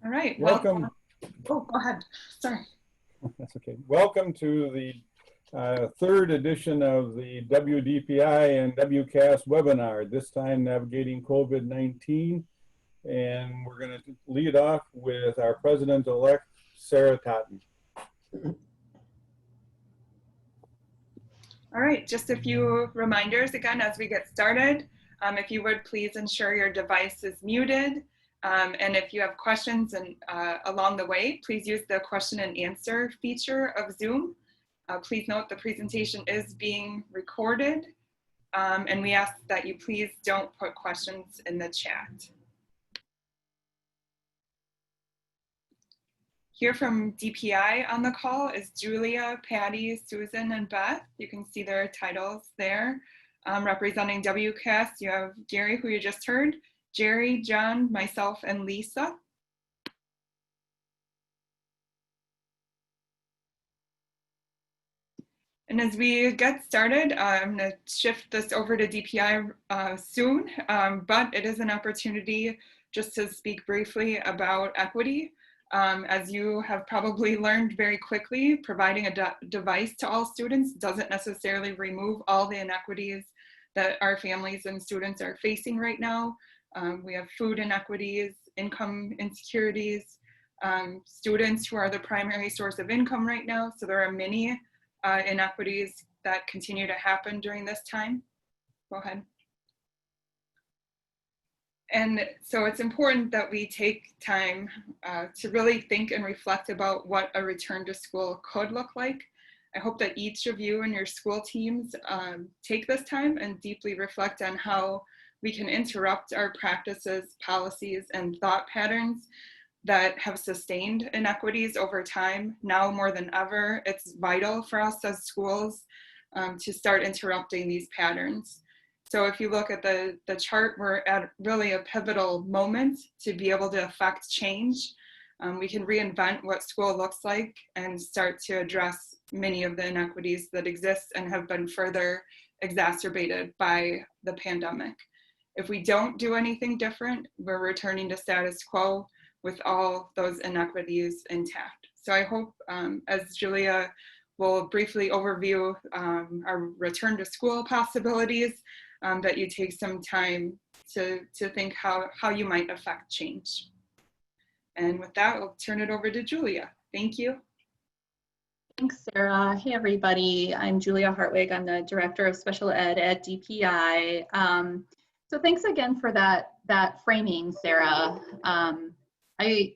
All right. Welcome. Oh, go ahead. Sorry. That's okay. Welcome to the third edition of the WDPI and WCASS webinar, this time navigating COVID-19. And we're going to lead off with our President-elect, Sarah Totten. All right, just a few reminders again as we get started. If you would please ensure your device is muted. And if you have questions along the way, please use the question and answer feature of Zoom. Please note the presentation is being recorded. And we ask that you please don't put questions in the chat. Here from DPI on the call is Julia, Patty, Susan, and Beth. You can see their titles there. Representing WCASS, you have Gary, who you just heard, Jerry, John, myself, and Lisa. And as we get started, I'm going to shift this over to DPI soon, but it is an opportunity just to speak briefly about equity. As you have probably learned very quickly, providing a device to all students doesn't necessarily remove all the inequities that our families and students are facing right now. We have food inequities, income insecurities, students who are the primary source of income right now. So there are many inequities that continue to happen during this time. Go ahead. And so it's important that we take time to really think and reflect about what a return to school could look like. I hope that each of you and your school teams take this time and deeply reflect on how we can interrupt our practices, policies, and thought patterns that have sustained inequities over time. Now more than ever, it's vital for us as schools to start interrupting these patterns. So if you look at the chart, we're at really a pivotal moment to be able to affect change. We can reinvent what school looks like and start to address many of the inequities that exist and have been further exacerbated by the pandemic. If we don't do anything different, we're returning to status quo with all those inequities intact. So I hope, as Julia will briefly overview our return to school possibilities, that you take some time to think how you might affect change. And with that, I'll turn it over to Julia. Thank you. Thanks, Sarah. Hey, everybody. I'm Julia Hartwig. I'm the Director of Special Ed at DPI. So thanks again for that framing, Sarah. I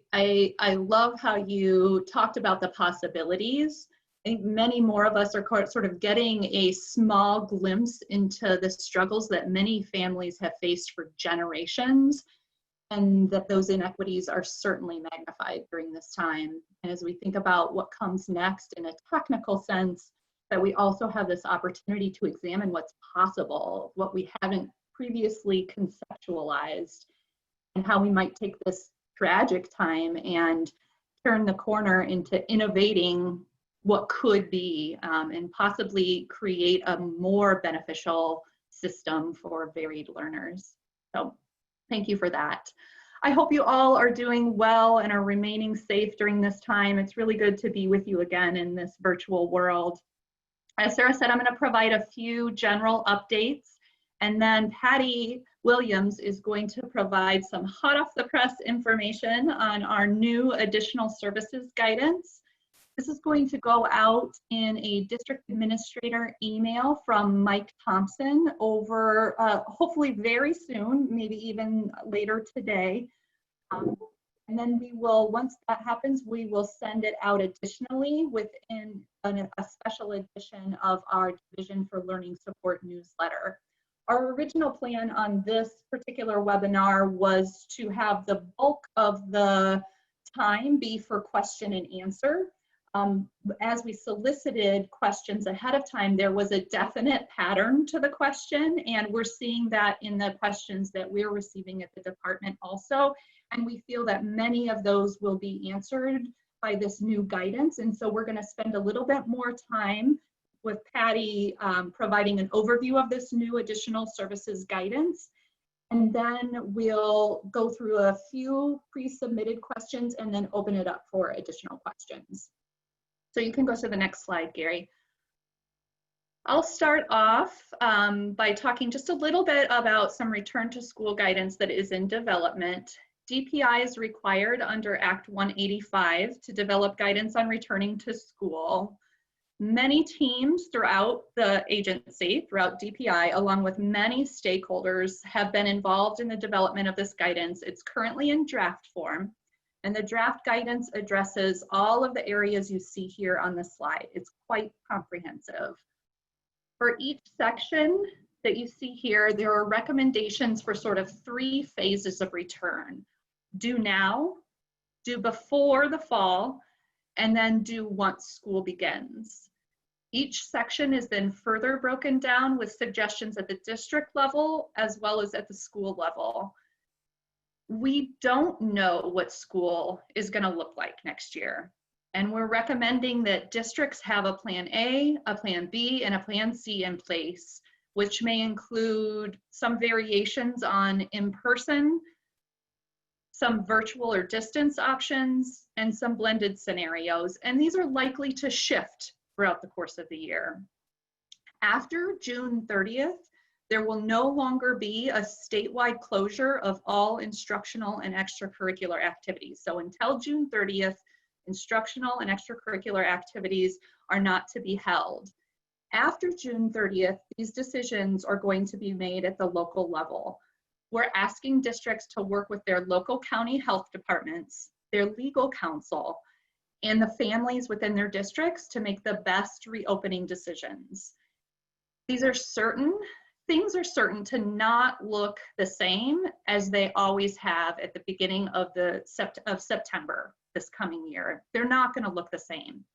love how you talked about the possibilities. I think many more of us are sort of getting a small glimpse into the struggles that many families have faced for generations, and that those inequities are certainly magnified during this time. And as we think about what comes next in a technical sense, that we also have this opportunity to examine what's possible, what we haven't previously conceptualized, and how we might take this tragic time and turn the corner into innovating what could be, and possibly create a more beneficial system for varied learners. So thank you for that. I hope you all are doing well and are remaining safe during this time. It's really good to be with you again in this virtual world. As Sarah said, I'm going to provide a few general updates, and then Patty Williams is going to provide some hot off the press information on our new additional services guidance. This is going to go out in a district administrator email from Mike Thompson over hopefully very soon, maybe even later today. And then we will, once that happens, we will send it out additionally within a special edition of our Division for Learning Support newsletter. Our original plan on this particular webinar was to have the bulk of the time be for question and answer. As we solicited questions ahead of time, there was a definite pattern to the question, and we're seeing that in the questions that we're receiving at the department also. And we feel that many of those will be answered by this new guidance. And so we're going to spend a little bit more time with Patty providing an overview of this new additional services guidance. And then we'll go through a few pre-submitted questions and then open it up for additional questions. So you can go to the next slide, Gary. I'll start off by talking just a little bit about some return to school guidance that is in development. DPI is required under Act 185 to develop guidance on returning to school. Many teams throughout the agency, throughout DPI, along with many stakeholders, have been involved in the development of this guidance. It's currently in draft form, and the draft guidance addresses all of the areas you see here on the slide. It's quite comprehensive. For each section that you see here, there are recommendations for sort of 3 phases of return. Do now, do before the fall, and then do once school begins. Each section is then further broken down with suggestions at the district level as well as at the school level. We don't know what school is going to look like next year. And we're recommending that districts have a plan A, a plan B, and a plan C in place, which may include some variations on in-person, some virtual or distance options, and some blended scenarios. And these are likely to shift throughout the course of the year. After June 30th, there will no longer be a statewide closure of all instructional and extracurricular activities. So until June 30th, instructional and extracurricular activities are not to be held. After June 30th, these decisions are going to be made at the local level. We're asking districts to work with their local county health departments, their legal counsel, and the families within their districts to make the best reopening decisions. Things are certain to not look the same as they always have at the beginning of September this coming year. They're not going to look the same.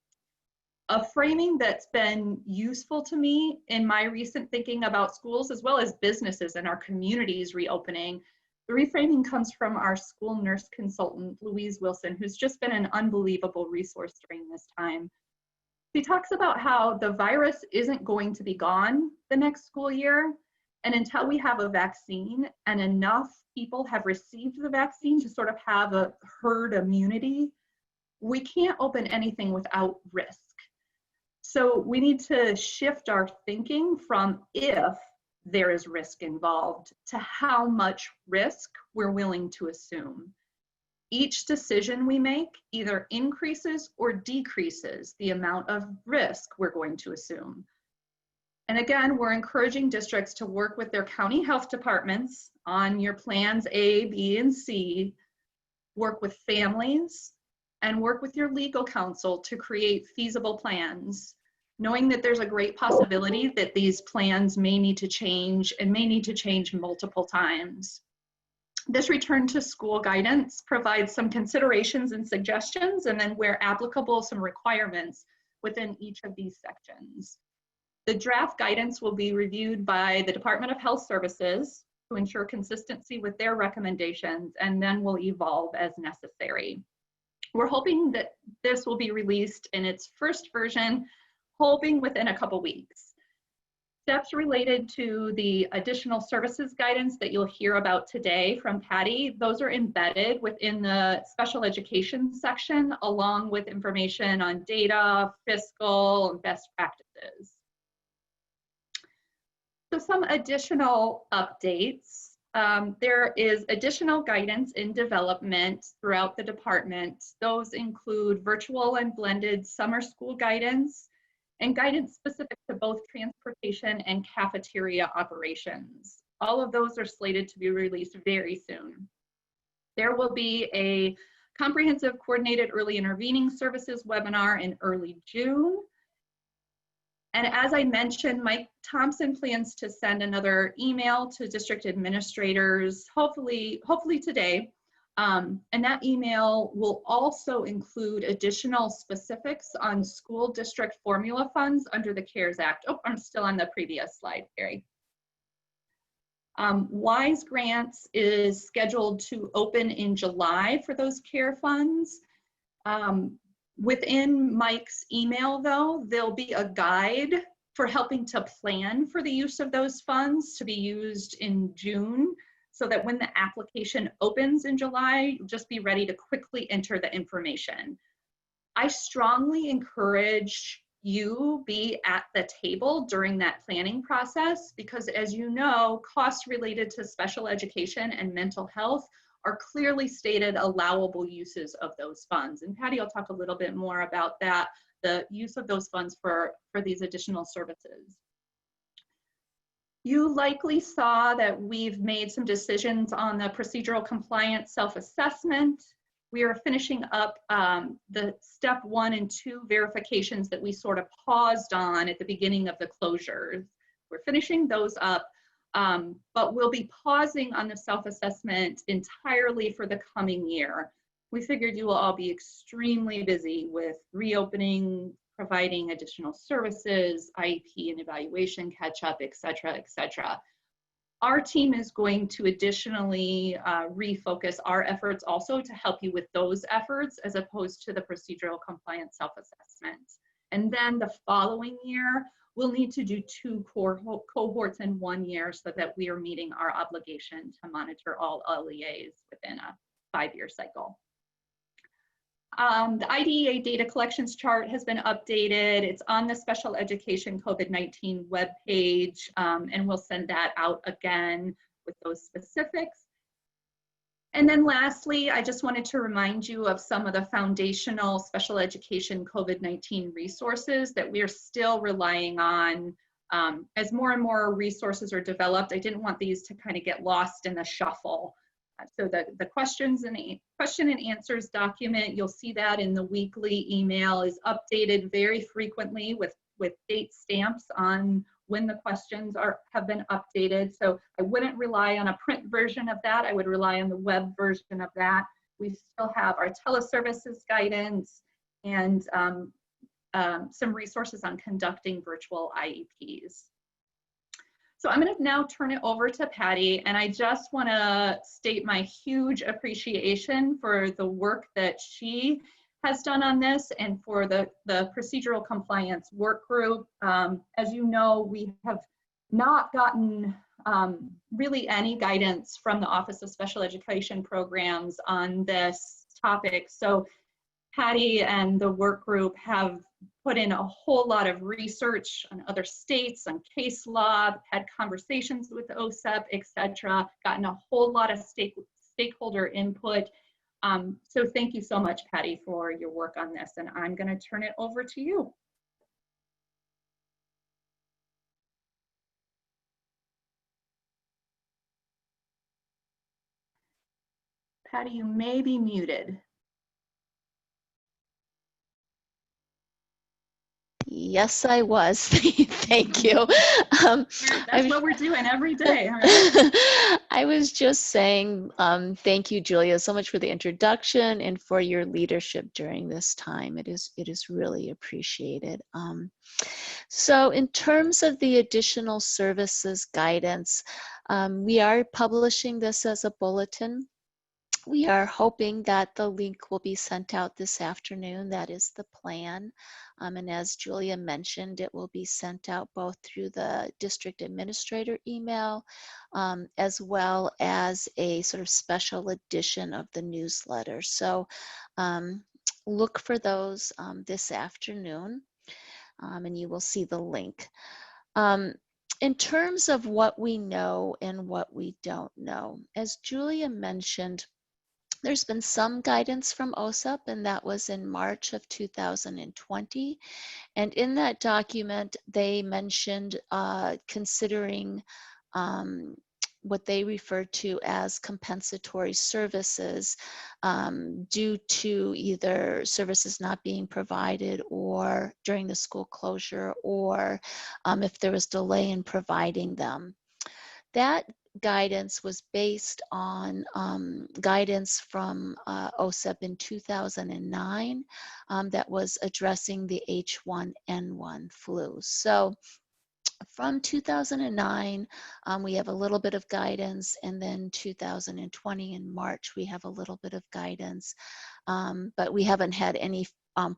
A framing that's been useful to me in my recent thinking about schools as well as businesses and our communities reopening, the reframing comes from our school nurse consultant, Louise Wilson, who's just been an unbelievable resource during this time. She talks about how the virus isn't going to be gone the next school year, and until we have a vaccine and enough people have received the vaccine to sort of have a herd immunity, we can't open anything without risk. So we need to shift our thinking from if there is risk involved to how much risk we're willing to assume. Each decision we make either increases or decreases the amount of risk we're going to assume. And again, we're encouraging districts to work with their county health departments on your plans A, B, and C, work with families, and work with your legal counsel to create feasible plans, knowing that there's a great possibility that these plans may need to change and may need to change multiple times. This return to school guidance provides some considerations and suggestions, and then where applicable, some requirements within each of these sections. The draft guidance will be reviewed by the Department of Health Services to ensure consistency with their recommendations, and then will evolve as necessary. We're hoping that this will be released in its first version, hoping within a couple weeks. Steps related to the additional services guidance that you'll hear about today from Patty, those are embedded within the special education section, along with information on data, fiscal, and best practices. So some additional updates. There is additional guidance in development throughout the department. Those include virtual and blended summer school guidance and guidance specific to both transportation and cafeteria operations. All of those are slated to be released very soon. There will be a comprehensive coordinated early intervening services webinar in early June. And as I mentioned, Mike Thompson plans to send another email to district administrators, hopefully today. And that email will also include additional specifics on school district formula funds under the CARES Act. Oh, I'm still on the previous slide, Gary. WISE Grants is scheduled to open in July for those CARE funds. Within Mike's email, though, there'll be a guide for helping to plan for the use of those funds to be used in June. so that when the application opens in July, just be ready to quickly enter the information. I strongly encourage you be at the table during that planning process, because as you know, costs related to special education and mental health are clearly stated allowable uses of those funds. And Patty will talk a little bit more about that, the use of those funds for these additional services. You likely saw that we've made some decisions on the procedural compliance self-assessment. We are finishing up the step 1 and 2 verifications that we sort of paused on at the beginning of the closures. We're finishing those up, but we'll be pausing on the self-assessment entirely for the coming year. We figured you will all be extremely busy with reopening, providing additional services, IEP and evaluation catch up, et cetera, et cetera. Our team is going to additionally refocus our efforts also to help you with those efforts as opposed to the procedural compliance self-assessment. And then the following year, we'll need to do 2 cohorts in 1 year so that we are meeting our obligation to monitor all LEAs within a 5-year cycle. The IDEA data collections chart has been updated. It's on the Special Education COVID-19 webpage, and we'll send that out again with those specifics. And then lastly, I just wanted to remind you of some of the foundational special education COVID-19 resources that we are still relying on. As more and more resources are developed, I didn't want these to kind of get lost in the shuffle. So the question and answers document, you'll see that in the weekly email, is updated very frequently with date stamps on when the questions have been updated. So I wouldn't rely on a print version of that. I would rely on the web version of that. We still have our teleservices guidance and some resources on conducting virtual IEPs. So I'm going to now turn it over to Patty, and I just want to state my huge appreciation for the work that she has done on this and for the procedural compliance work group. As you know, we have not gotten really any guidance from the Office of Special Education Programs on this topic. So Patty and the work group have put in a whole lot of research on other states, on case law, had conversations with OSEP, et cetera, gotten a whole lot of stakeholder input. So thank you so much, Patty, for your work on this, and I'm going to turn it over to you. Patty, you may be muted. Yes, I was. Thank you. That's what we're doing every day. Right? I was just saying thank you, Julia, so much for the introduction and for your leadership during this time. It is really appreciated. So in terms of the additional services guidance, we are publishing this as a bulletin. We are hoping that the link will be sent out this afternoon. That is the plan. And as Julia mentioned, it will be sent out both through the district administrator email, as well as a sort of special edition of the newsletter. So look for those this afternoon, and you will see the link. In terms of what we know and what we don't know, as Julia mentioned, there's been some guidance from OSEP, and that was in March of 2020. And in that document, they mentioned considering what they refer to as compensatory services due to either services not being provided or during the school closure, or if there was delay in providing them. That guidance was based on guidance from OSEP in 2009 that was addressing the H1N1 flu. So from 2009, we have a little bit of guidance, and then 2020 in March, we have a little bit of guidance, but we haven't had any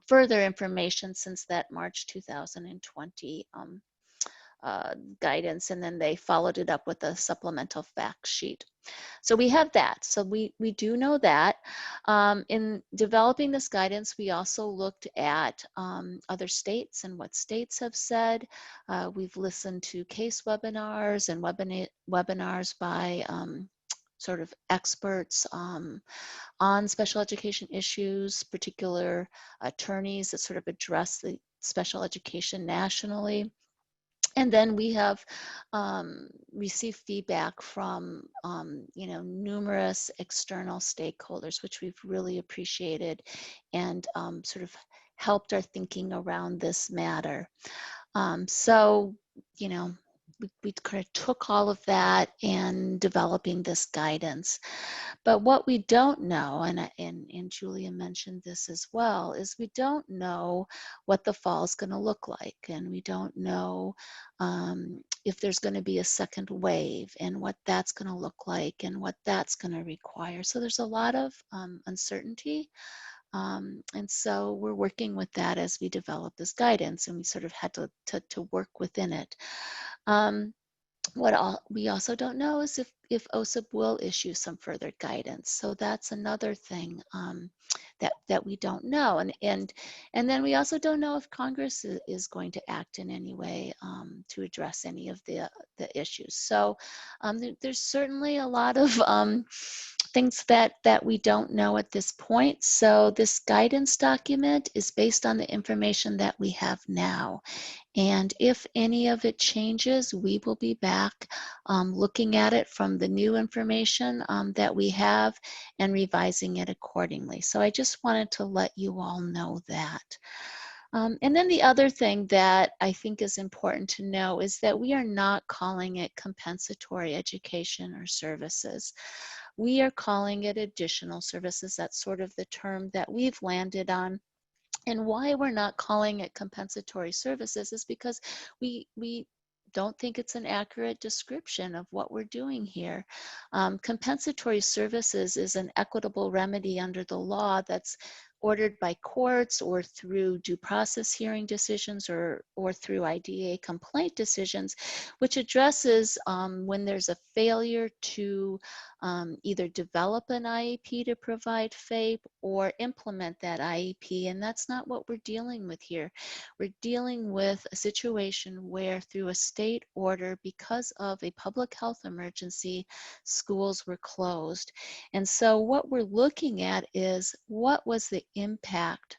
further information since that March 2020 guidance, and then they followed it up with a supplemental fact sheet. So we have that. So we do know that. In developing this guidance, we also looked at other states and what states have said. We've listened to case webinars and webinars by sort of experts on special education issues, particular attorneys that sort of address the special education nationally. And then we have received feedback from numerous external stakeholders, which we've really appreciated, and sort of helped our thinking around this matter. So, we kind of took all of that in developing this guidance. But what we don't know, and Julia mentioned this as well, is we don't know what the fall is going to look like, and we don't know if there's going to be a second wave and what that's going to look like and what that's going to require. So there's a lot of uncertainty. And so we're working with that as we develop this guidance, and we sort of had to work within it. We also don't know is if OSIP will issue some further guidance. So that's another thing that we don't know. And then we also don't know if Congress is going to act in any way to address any of the issues. So there's certainly a lot of things that we don't know at this point. So this guidance document is based on the information that we have now. And if any of it changes, we will be back looking at it from the new information that we have and revising it accordingly. So I just wanted to let you all know that. And then the other thing that I think is important to know is that we are not calling it compensatory education or services. We are calling it additional services. That's sort of the term that we've landed on. And why we're not calling it compensatory services is because we don't think it's an accurate description of what we're doing here. Compensatory services is an equitable remedy under the law that's ordered by courts or through due process hearing decisions or through IDA complaint decisions, which addresses when there's a failure to either develop an IEP to provide FAPE or implement that IEP. And that's not what we're dealing with here. We're dealing with a situation where through a state order, because of a public health emergency, schools were closed. And so what we're looking at is what was the impact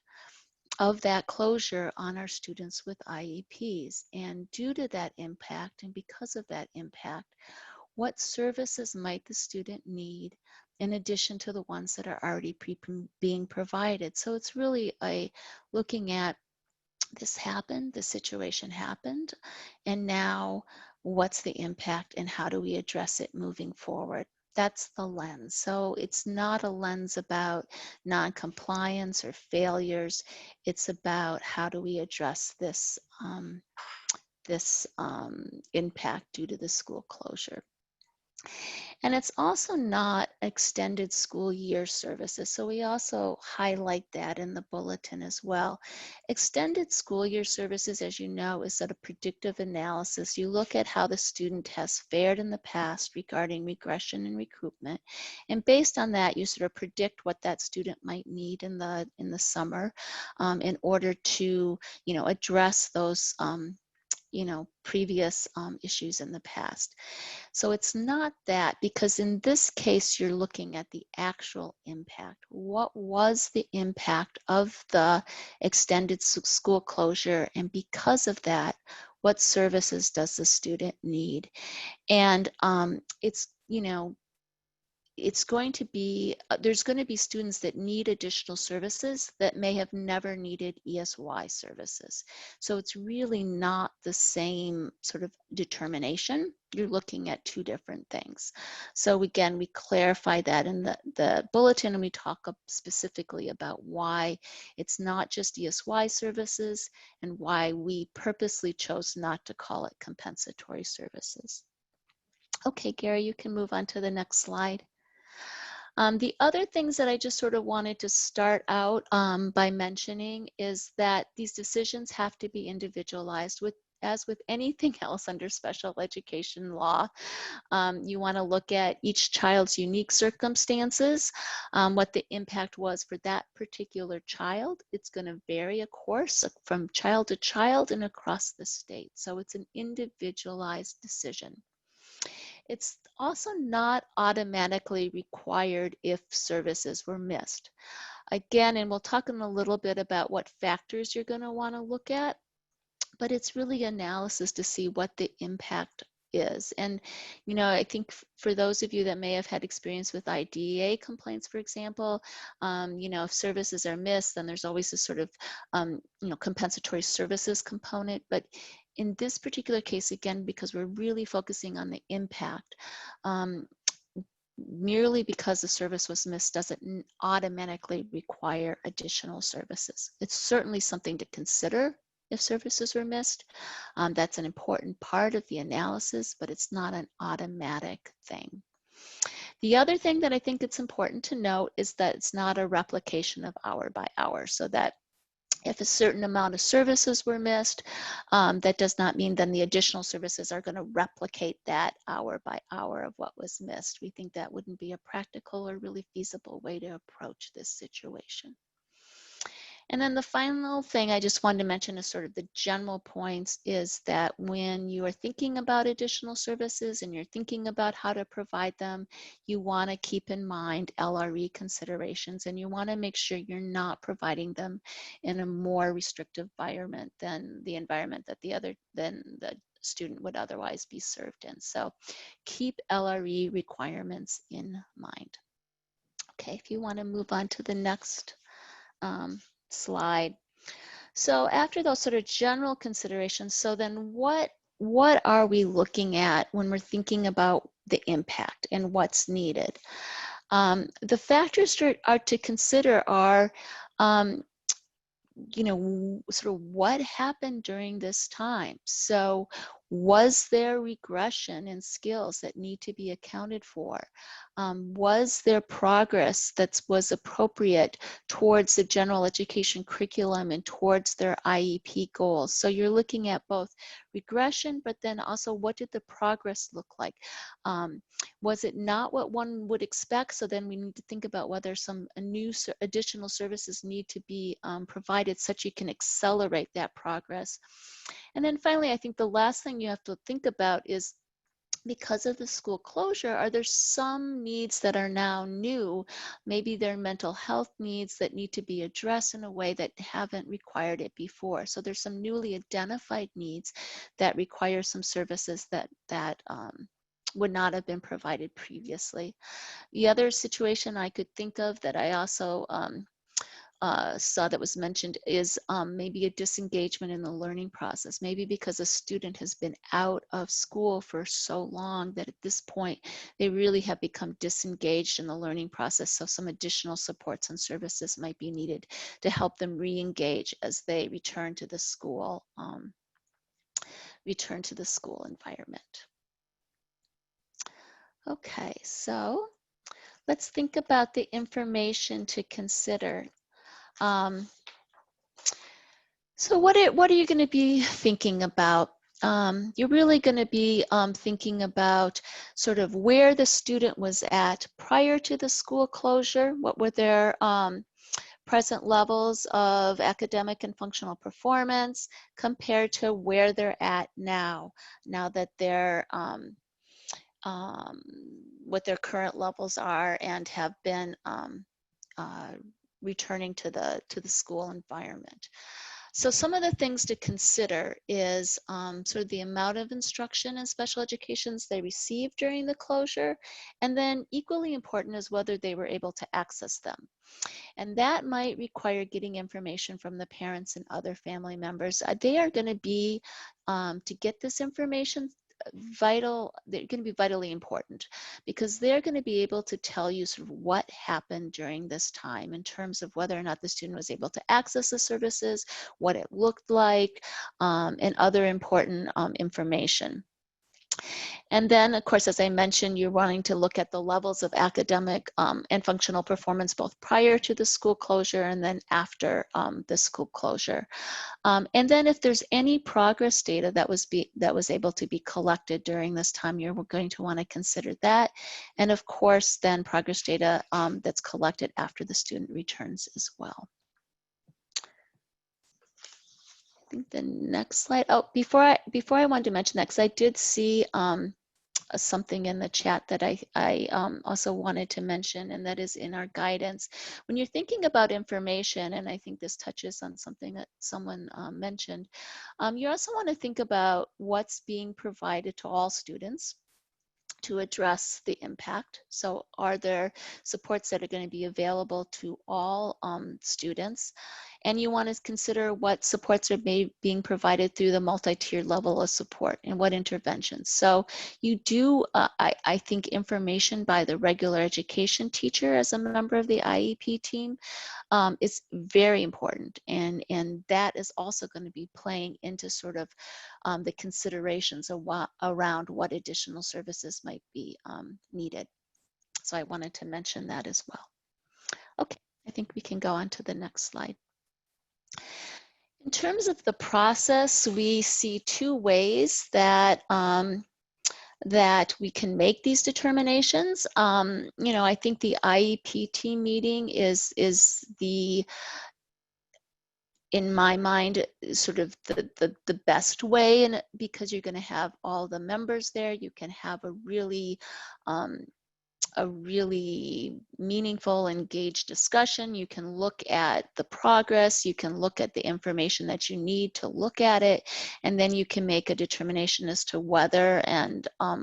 of that closure on our students with IEPs. And due to that impact, and because of that impact, what services might the student need in addition to the ones that are already being provided? So it's really looking at this happened, the situation happened, and now what's the impact and how do we address it moving forward? That's the lens. So it's not a lens about non-compliance or failures. It's about how do we address this, impact due to the school closure. And it's also not extended school year services. So we also highlight that in the bulletin as well. Extended school year services, as you know, is a predictive analysis. You look at how the student has fared in the past regarding regression and recoupment. And based on that, you sort of predict what that student might need in the summer in order to, address those previous issues in the past. So it's not that, because in this case, you're looking at the actual impact. What was the impact of the extended school closure? And because of that, what services does the student need? And it's going to be, there's going to be students that need additional services that may have never needed ESY services. So it's really not the same sort of determination. You're looking at two different things. So again, we clarify that in the bulletin, and we talk specifically about why it's not just ESY services and why we purposely chose not to call it compensatory services. Okay, Gary, you can move on to the next slide. The other things that I just sort of wanted to start out by mentioning is that these decisions have to be individualized with as with anything else under special education law, you want to look at each child's unique circumstances, what the impact was for that particular child. It's going to vary, of course, from child to child and across the state. So it's an individualized decision. It's also not automatically required if services were missed. Again, and we'll talk in a little bit about what factors you're going to want to look at, but it's really analysis to see what the impact is. And, you know, I think for those of you that may have had experience with IDEA complaints, for example, you know, if services are missed, then there's always this sort of, you know, compensatory services component. But in this particular case, again, because we're really focusing on the impact, merely because the service was missed doesn't automatically require additional services. It's certainly something to consider if services were missed. That's an important part of the analysis, but it's not an automatic thing. The other thing that I think it's important to note is that it's not a replication of hour by hour, so that if a certain amount of services were missed, that does not mean then the additional services are going to replicate that hour by hour of what was missed. We think that wouldn't be a practical or really feasible way to approach this situation. And then the final thing I just wanted to mention is sort of the general points is that when you are thinking about additional services and you're thinking about how to provide them, you want to keep in mind LRE considerations, and you want to make sure you're not providing them in a more restrictive environment than the environment that the student would otherwise be served in. So keep LRE requirements in mind. Okay, if you want to move on to the next slide. So after those sort of general considerations, so then what are we looking at when we're thinking about the impact and what's needed? The factors are to consider are, you know, sort of what happened during this time. So was there regression in skills that need to be accounted for? Was there progress that was appropriate towards the general education curriculum and towards their IEP goals? So you're looking at both regression, but then also what did the progress look like? Was it not what one would expect? So then we need to think about whether some new additional services need to be provided such you can accelerate that progress. And then finally, I think the last thing you have to think about is, because of the school closure, are there some needs that are now new? Maybe they're mental health needs that need to be addressed in a way that haven't required it before. So there's some newly identified needs that require some services that would not have been provided previously. The other situation I could think of that I also saw that was mentioned is maybe a disengagement in the learning process. Maybe because a student has been out of school for so long that at this point they really have become disengaged in the learning process. So some additional supports and services might be needed to help them re-engage as they return to the school, environment. Okay, so let's think about the information to consider. So what are you going to be thinking about? You're really going to be thinking about sort of where the student was at prior to the school closure. What were their present levels of academic and functional performance compared to where they're at now that they're what their current levels are and have been returning to the school environment. So some of the things to consider is sort of the amount of instruction and special educations they received during the closure, and then equally important is whether they were able to access them. And that might require getting information from the parents and other family members. They are going to be, to get this information, they're going to be vitally important, because they're going to be able to tell you sort of what happened during this time in terms of whether or not the student was able to access the services, what it looked like, and other important information. And then, of course, as I mentioned, you're wanting to look at the levels of academic and functional performance both prior to the school closure and then after the school closure. And then if there's any progress data that was able to be collected during this time, you're going to want to consider that. And of course, then progress data that's collected after the student returns as well. I think the next slide. Oh, before I wanted to mention that, because I did see something in the chat that I also wanted to mention, and that is in our guidance. When you're thinking about information, and I think this touches on something that someone mentioned, you also want to think about what's being provided to all students to address the impact. So are there supports that are going to be available to all students? And you want to consider what supports are being provided through the multi-tiered level of support and what interventions. So you do, I think, information by the regular education teacher as a member of the IEP team is very important, and that is also going to be playing into sort of the considerations of around what additional services might be needed. So I wanted to mention that as well. Okay, I think we can go on to the next slide. In terms of the process, we see two ways that that we can make these determinations. You know, I think the IEP team meeting is the, in my mind, sort of the best way, and because you're going to have all the members there, you can have a really meaningful, engaged discussion. You can look at the progress, you can look at the information that you need to look at it, and then you can make a determination as to whether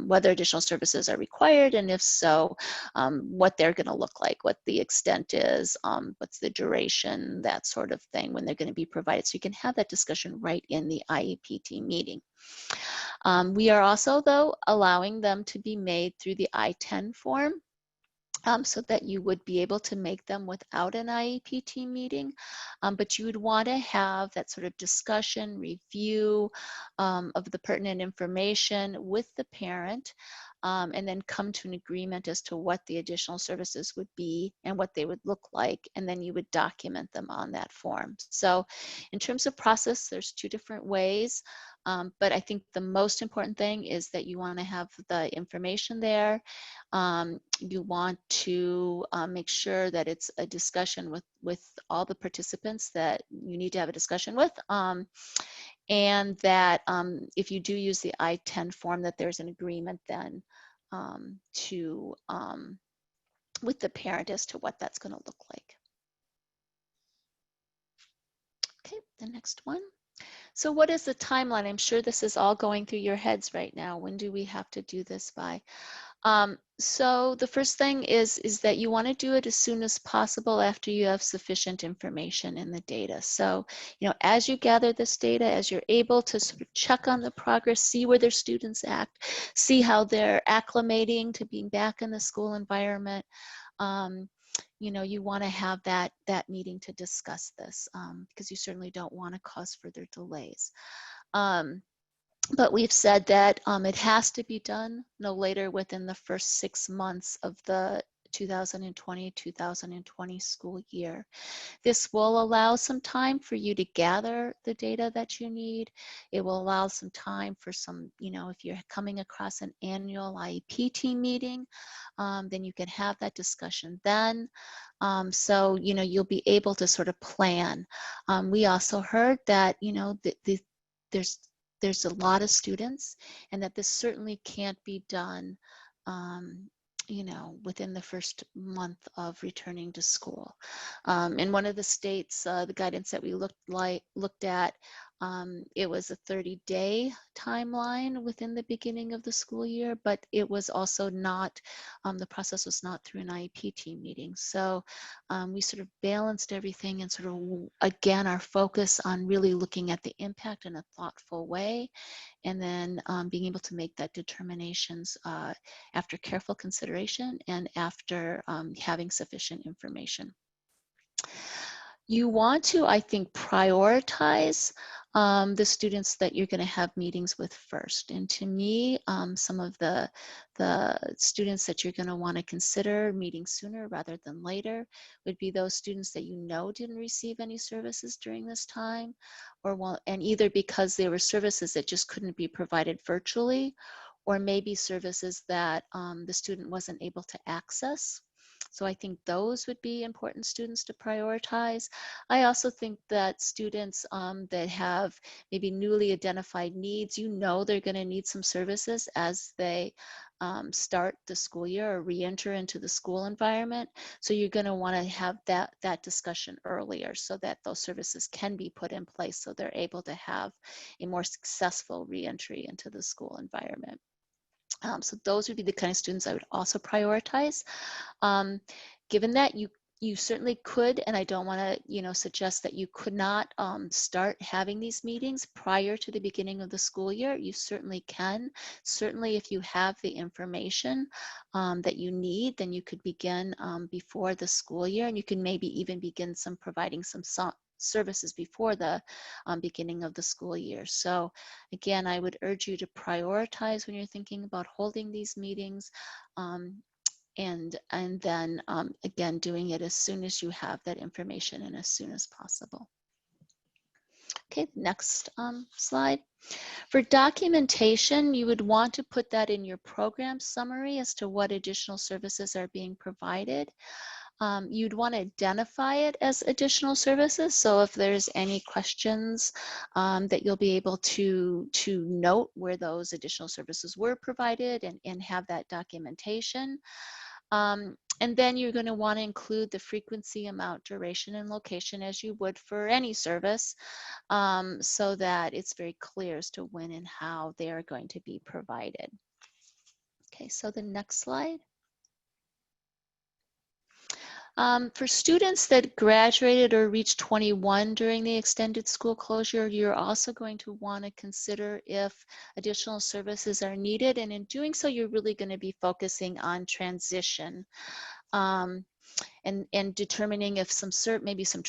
whether additional services are required, and if so, what they're going to look like, what the extent is, what's the duration, that sort of thing, when they're going to be provided. So you can have that discussion right in the IEP team meeting. We are also, though, allowing them to be made through the I-10 form, so that you would be able to make them without an IEP team meeting. But you would want to have that sort of discussion, review of the pertinent information with the parent, and then come to an agreement as to what the additional services would be and what they would look like, and then you would document them on that form. So in terms of process, there's two different ways. But I think the most important thing is that you want to have the information there. You want to make sure that it's a discussion with all the participants that you need to have a discussion with. And that if you do use the I-10 form, that there's an agreement then with the parent as to what that's going to look like. Okay, the next one. So what is the timeline? I'm sure this is all going through your heads right now. When do we have to do this by? So the first thing is that you want to do it as soon as possible after you have sufficient information in the data. So, you know, as you gather this data, as you're able to sort of check on the progress, see where their students act, see how they're acclimating to being back in the school environment, you know, you want to have that meeting to discuss this, because you certainly don't want to cause further delays. But we've said that it has to be done no later within the first 6 months of the 2020-2020 school year. This will allow some time for you to gather the data that you need. It will allow some time for some, you know, if you're coming across an annual IEP team meeting, then you can have that discussion then. So, you know, you'll be able to sort of plan. We also heard that, you know, there's a lot of students, and that this certainly can't be done, you know, within the first month of returning to school. In one of the states, the guidance that we looked at, it was a 30-day timeline within the beginning of the school year, but it was also not, the process was not through an IEP team meeting. So we sort of balanced everything and sort of, again, our focus on really looking at the impact in a thoughtful way, and then being able to make that determinations after careful consideration and after having sufficient information. You want to, I think, prioritize the students that you're going to have meetings with first. And to me, some of the students that you're going to want to consider meeting sooner rather than later would be those students that you know didn't receive any services during this time, and either because there were services that just couldn't be provided virtually, or maybe services that the student wasn't able to access. So I think those would be important students to prioritize. I also think that students that have maybe newly identified needs, you know they're going to need some services as they start the school year or re-enter into the school environment. So you're going to want to have that discussion earlier so that those services can be put in place so they're able to have a more successful re-entry into the school environment. So those would be the kind of students I would also prioritize. Given that you certainly could, and I don't want to suggest that you could not start having these meetings prior to the beginning of the school year. You certainly can. Certainly if you have the information that you need, then you could begin before the school year, and you can maybe even begin providing some services before the beginning of the school year. So again, I would urge you to prioritize when you're thinking about holding these meetings, and then again, doing it as soon as you have that information and as soon as possible. Okay, next slide. For documentation, you would want to put that in your program summary as to what additional services are being provided. You'd want to identify it as additional services. So if there's any questions that you'll be able to note where those additional services were provided and have that documentation. And then you're going to want to include the frequency, amount, duration, and location as you would for any service, so that it's very clear as to when and how they are going to be provided. Okay, so the next slide. For students that graduated or reached 21 during the extended school closure, you're also going to want to consider if additional services are needed. And in doing so, you're really going to be focusing on transition and determining if maybe some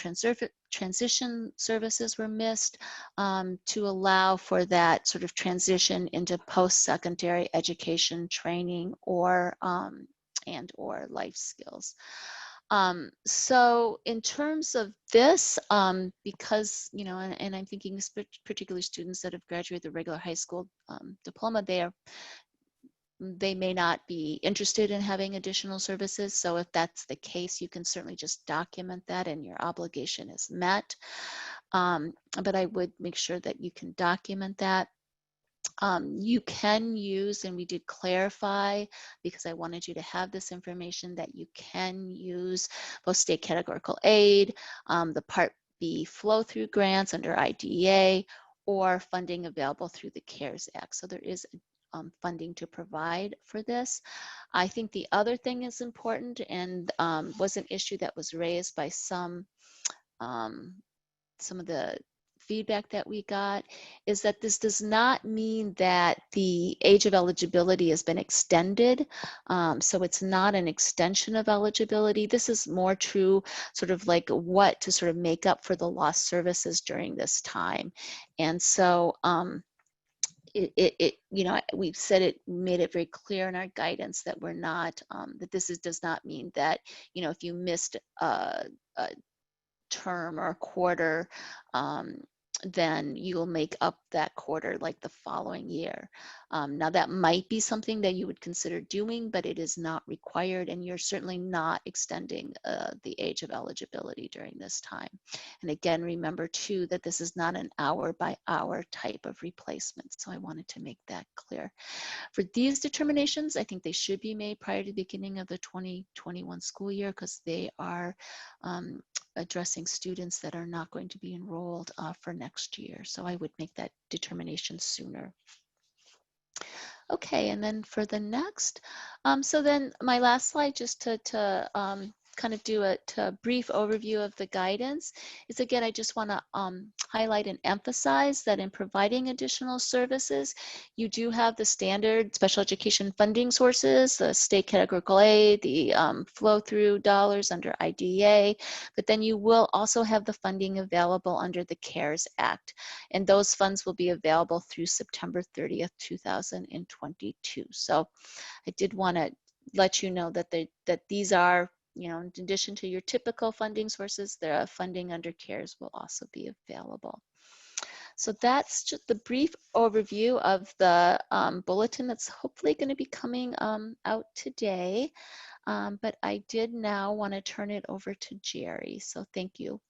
transition services were missed to allow for that sort of transition into post-secondary education training or life skills. So in terms of this, because, and I'm thinking particularly students that have graduated the regular high school diploma, they may not be interested in having additional services. So if that's the case, you can certainly just document that and your obligation is met. But I would make sure that you can document that. You can use, and we did clarify because I wanted you to have this information, that you can use both state categorical aid, the Part B flow-through grants under IDEA, or funding available through the CARES Act. So there is funding to provide for this. I think the other thing is important, and was an issue that was raised by some of the feedback that we got, is that this does not mean that the age of eligibility has been extended. So it's not an extension of eligibility. This is more true sort of like what to sort of make up for the lost services during this time. And so we've said it, made it very clear in our guidance that we're not, that this does not mean that, if you missed a term or a quarter, then you'll make up that quarter like the following year. Now that might be something that you would consider doing, but it is not required, and you're certainly not extending the age of eligibility during this time. And again, remember too that this is not an hour by hour type of replacement. So I wanted to make that clear. For these determinations, I think they should be made prior to the beginning of the 2021 school year, because they are addressing students that are not going to be enrolled for next year. So I would make that determination sooner. Okay, and then for the next, so then my last slide, just to kind of do a brief overview of the guidance is, again, I just want to highlight and emphasize that in providing additional services, you do have the standard special education funding sources, the state categorical A, the flow-through dollars under IDEA, but then you will also have the funding available under the CARES Act, and those funds will be available through September 30th, 2022. So I did want to let you know that these are, you know, in addition to your typical funding sources, the funding under CARES will also be available. So that's just the brief overview of the bulletin that's hopefully going to be coming out today. But I did now want to turn it over to Jerry. So thank you.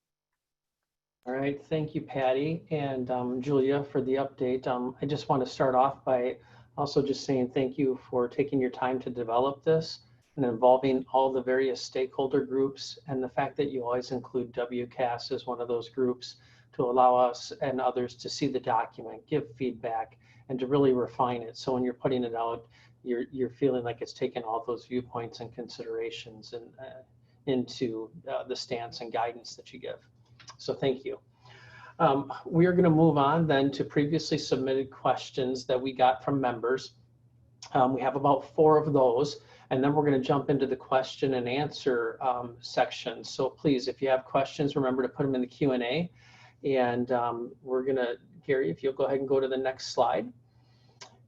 All right, thank you, Patty and Julia, for the update. I just want to start off by also just saying thank you for taking your time to develop this and involving all the various stakeholder groups, and the fact that you always include WCASS as one of those groups to allow us and others to see the document, give feedback, and to really refine it. So when you're putting it out, you're feeling like it's taken all those viewpoints and considerations and into the stance and guidance that you give. So thank you. We are going to move on then to previously submitted questions that we got from members. We have about 4 of those, and then we're going to jump into the question and answer section. So please, if you have questions, remember to put them in the Q&A. And we're going to, Gary, if you'll go ahead and go to the next slide.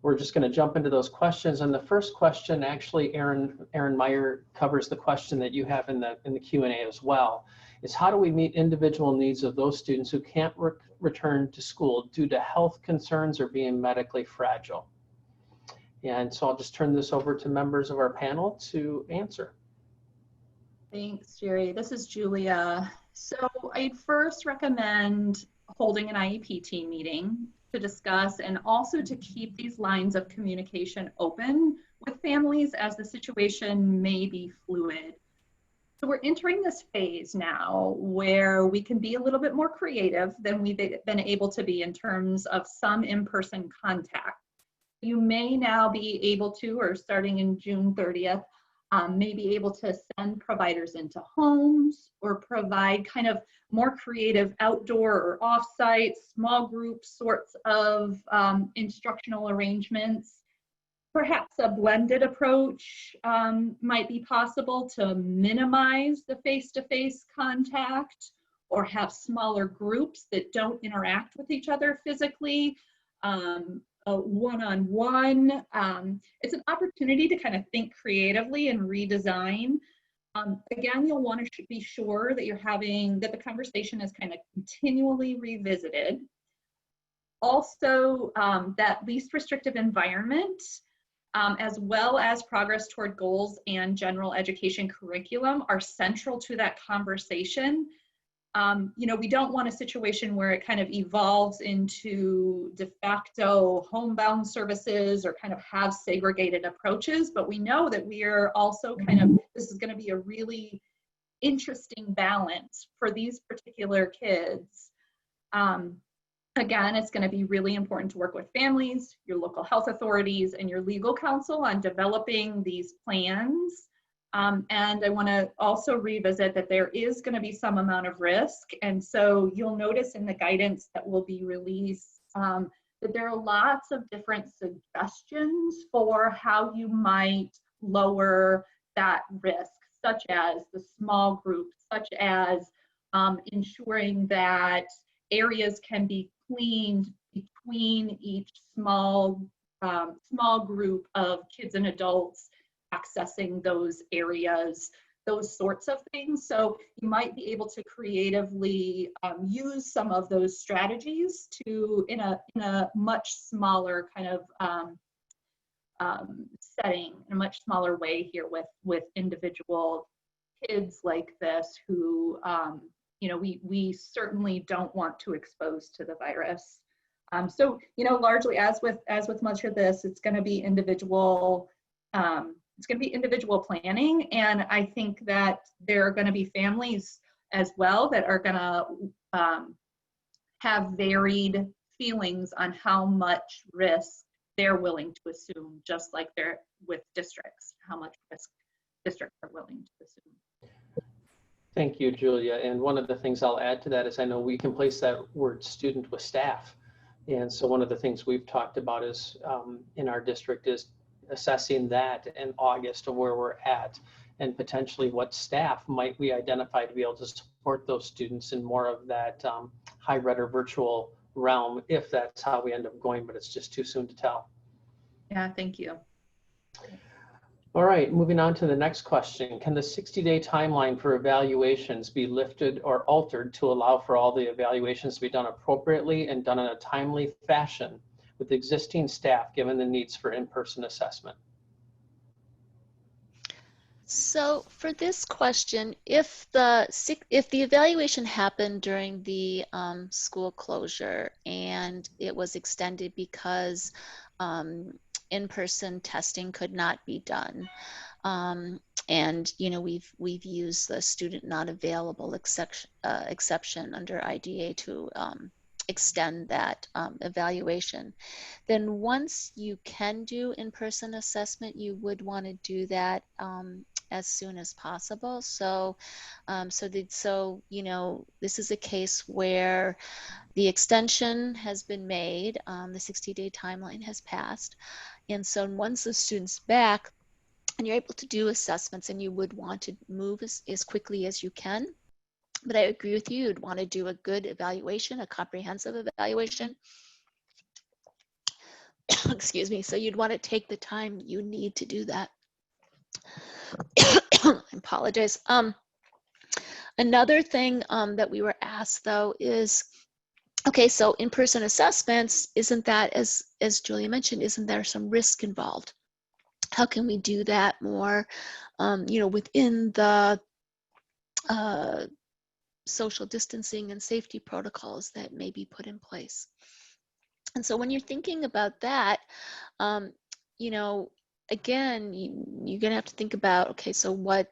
We're just going to jump into those questions. And the first question, actually, Aaron Meyer covers the question that you have in the Q&A as well, is how do we meet individual needs of those students who can't return to school due to health concerns or being medically fragile? And so I'll just turn this over to members of our panel to answer. Thanks, Jerry. This is Julia. So I'd first recommend holding an IEP team meeting to discuss and also to keep these lines of communication open with families as the situation may be fluid. So we're entering this phase now where we can be a little bit more creative than we've been able to be in terms of some in-person contact. You may now be able to, or starting in June 30th, may be able to send providers into homes or provide kind of more creative outdoor or off-site, small group sorts of instructional arrangements. Perhaps a blended approach might be possible to minimize the face-to-face contact, or have smaller groups that don't interact with each other physically, one-on-one. It's an opportunity to kind of think creatively and redesign. Again, you'll want to be sure that that the conversation is kind of continually revisited. Also, that least restrictive environment, as well as progress toward goals and general education curriculum, are central to that conversation. We don't want a situation where it kind of evolves into de facto homebound services or kind of have segregated approaches, but we know that we are also this is going to be a really interesting balance for these particular kids. Again, it's going to be really important to work with families, your local health authorities, and your legal counsel on developing these plans. And I want to also revisit that there is going to be some amount of risk. And so you'll notice in the guidance that will be released that there are lots of different suggestions for how you might lower that risk, such as the small groups, such as ensuring that areas can be cleaned between each small group of kids and adults accessing those areas, those sorts of things. So you might be able to creatively use some of those strategies to in a much smaller kind of setting, in a much smaller way here with individual kids like this who we certainly don't want to expose to the virus. So largely as with much of this, it's going to be individual. It's going to be individual planning, and I think that there are going to be families as well that are going to have varied feelings on how much risk they're willing to assume, just like they're with districts, how much risk districts are willing to assume. Thank you, Julia. And one of the things I'll add to that is I know we can place that word student with staff. And so one of the things we've talked about is in our district is assessing that in August of where we're at and potentially what staff might we identify to be able to support those students in more of that hybrid or virtual realm, if that's how we end up going, but it's just too soon to tell. Yeah, thank you. All right, moving on to the next question. Can the 60-day timeline for evaluations be lifted or altered to allow for all the evaluations to be done appropriately and done in a timely fashion with existing staff, given the needs for in-person assessment? So for this question, if the evaluation happened during the school closure and it was extended because in-person testing could not be done, and we've used the student not available exception under IDA to extend that evaluation, then once you can do in-person assessment, you would want to do that as soon as possible. So this is a case where the extension has been made, the 60-day timeline has passed, and so once the student's back and you're able to do assessments, and you would want to move as quickly as you can. But I agree with you, you'd want to do a good evaluation, a comprehensive evaluation. Excuse me. So you'd want to take the time you need to do that. I apologize. Another thing that we were asked though is, okay, so in-person assessments, isn't that, as Julia mentioned, isn't there some risk involved? How can we do that more, within the social distancing and safety protocols that may be put in place? And so when you're thinking about that, again, you're going to have to think about, okay, so what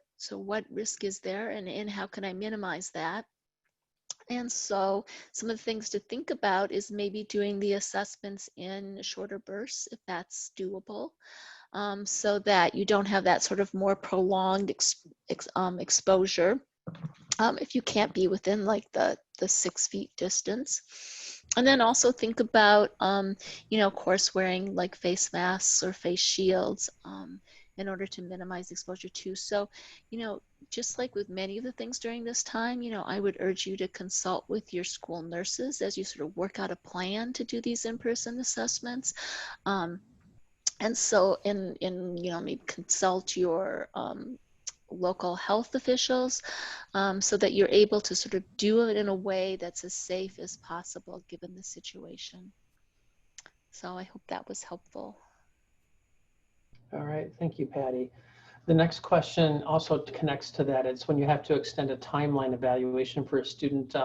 risk is there, and how can I minimize that? And so some of the things to think about is maybe doing the assessments in shorter bursts, if that's doable, so that you don't have that sort of more prolonged exposure if you can't be within like the 6 feet distance. And then also think about, of course, wearing like face masks or face shields in order to minimize exposure too. So, just like with many of the things during this time, I would urge you to consult with your school nurses as you sort of work out a plan to do these in-person assessments. And so, maybe consult your local health officials so that you're able to sort of do it in a way that's as safe as possible given the situation. So I hope that was helpful. All right, thank you, Patty. The next question also connects to that. It's when you have to extend a timeline evaluation for a student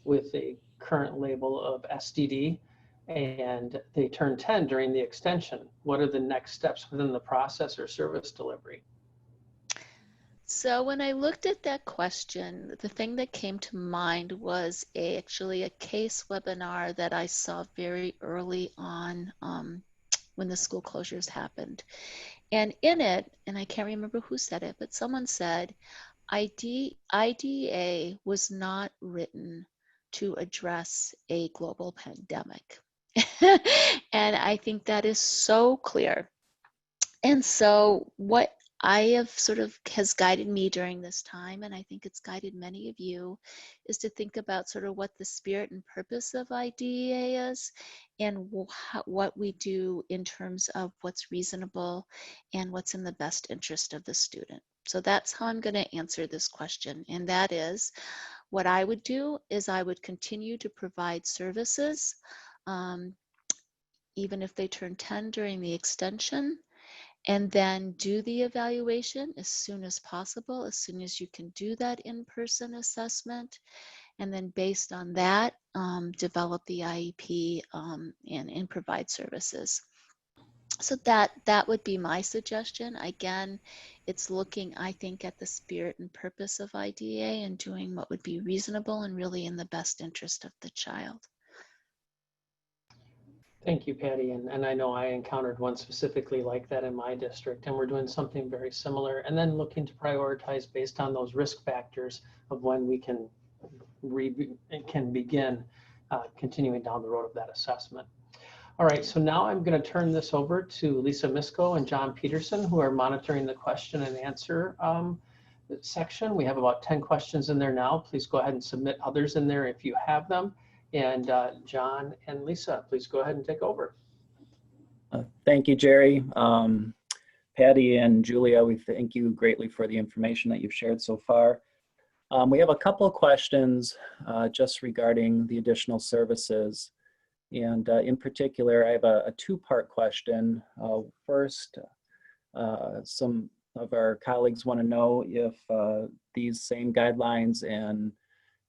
with a current label of SDD and they turn 10 during the extension. What are the next steps within the process or service delivery? So when I looked at that question, the thing that came to mind was actually a case webinar that I saw very early on when the school closures happened. And in it, and I can't remember who said it, but someone said, IDA was not written to address a global pandemic. And I think that is so clear. And so what I have sort of has guided me during this time, and I think it's guided many of you, is to think about sort of what the spirit and purpose of IDEA is and what we do in terms of what's reasonable and what's in the best interest of the student. So that's how I'm going to answer this question. And that is, what I would do is I would continue to provide services, even if they turn 10 during the extension, and then do the evaluation as soon as possible, as soon as you can do that in-person assessment. And then based on that, develop the IEP and provide services. So that would be my suggestion. Again, it's looking, I think, at the spirit and purpose of IDEA and doing what would be reasonable and really in the best interest of the child. Thank you, Patty. And I know I encountered one specifically like that in my district, and we're doing something very similar, and then looking to prioritize based on those risk factors of when we can begin continuing down the road of that assessment. All right, so now I'm going to turn this over to Lisa Misko and John Peterson, who are monitoring the question and answer section. We have about 10 questions in there now. Please go ahead and submit others in there if you have them. And John and Lisa, please go ahead and take over. Thank you, Jerry. Patty and Julia, we thank you greatly for the information that you've shared so far. We have a couple of questions just regarding the additional services. And in particular, I have a two-part question. First, some of our colleagues want to know if these same guidelines and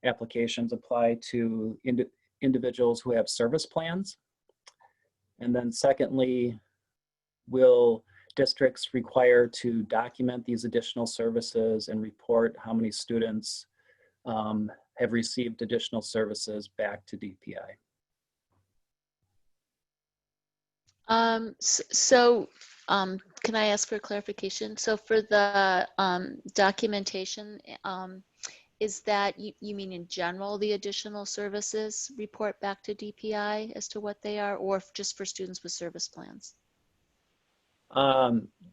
applications apply to individuals who have service plans. And then secondly, will districts require to document these additional services and report how many students have received additional services back to DPI? Can I ask for clarification? So for the documentation, is that, you mean in general, the additional services report back to DPI as to what they are, or just for students with service plans?